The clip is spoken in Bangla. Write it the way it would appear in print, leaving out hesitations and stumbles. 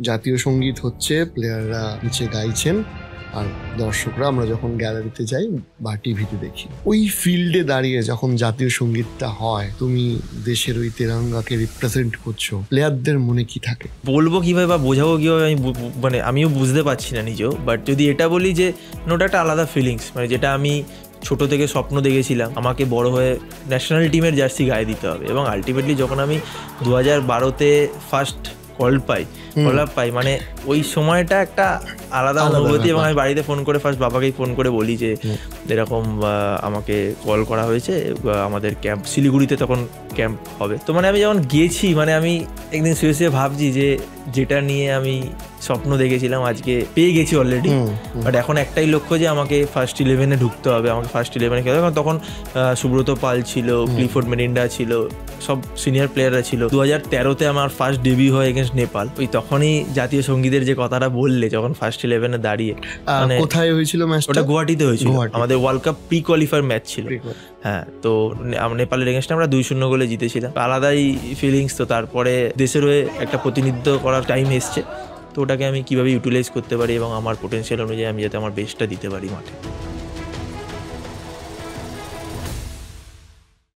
জাতীয় সঙ্গীত হচ্ছে, প্লেয়াররা নিচে গাইছেন, আর দর্শকরা আমরা যখন গ্যালারিতে যাই বা টিভিতে দেখি, ওই ফিল্ডে দাঁড়িয়ে যখন জাতীয় সঙ্গীতটা হয়, তুমি দেশের ওই তেরঙ্গাকে রিপ্রেজেন্ট করছো, প্লেয়ারদের মনে কি থাকে? বলবো কিভাবে বা বোঝাবো কিভাবে আমি মানে আমিও বুঝতে পারছি না নিজেও। বাট যদি এটা বলি যে ওটা একটা আলাদা ফিলিংস, মানে যেটা আমি ছোট থেকে স্বপ্ন দেখেছিলাম আমাকে বড় হয়ে ন্যাশনাল টিমের জার্সি গায়ে দিতে হবে। এবং আলটিমেটলি যখন আমি 2012-তে ফার্স্ট কল পাই, মানে ওই সময়টা একটা আলাদা অনুভূতি। এবং আমি বাড়িতে ফোন করে ফার্স্ট বাবাকেই ফোন করে বলি যে এরকম আমাকে কল করা হয়েছে, আমাদের ক্যাম্প শিলিগুড়িতে তখন ক্যাম্প হবে। তো মানে আমি যখন গিয়েছি, মানে আমি একদিন শুয়ে শুয়ে ভাবছি যে যেটা নিয়ে আমি স্বপ্ন দেখেছিলাম আজকে পেয়ে গেছি অলরেডি। বাট এখন একটাই লক্ষ্য যে আমাকে ফার্স্ট 11-এ ঢুকতে হবে, আমাকে ফার্স্ট 11-এ খেলতে হবে। তখন সুব্রত পাল ছিল, ক্লিফোর্ড মেরিন্ডা ছিল, সব সিনিয়র প্লেয়াররা ছিল। 2013-তে আমার ফার্স্ট ডেবিউ হয় এগেন্স্ট নেপাল। ওই তখনই জাতীয় সঙ্গীতের যে কথাটা বললে, যখন ফার্স্ট 11-এ দাঁড়িয়ে, মানে কোথায় হয়েছিল ম্যাচটা? ওটা গুয়াহাটিতে হয়েছিল, আমাদের world cup pre qualifier match ছিল। হ্যাঁ, তো নেপালের এগেন্স্টে আমরা 2-0 গোলে জিতেছিলাম। আলাদাই ফিলিংস। তো তারপরে দেশের হয়ে একটা প্রতিনিধিত্ব করার টাইম এসছে, তো ওটাকে আমি কীভাবে ইউটিলাইজ করতে পারি এবং আমার পোটেনশিয়াল অনুযায়ী আমি যাতে আমার বেস্টটা দিতে পারি মাঠে।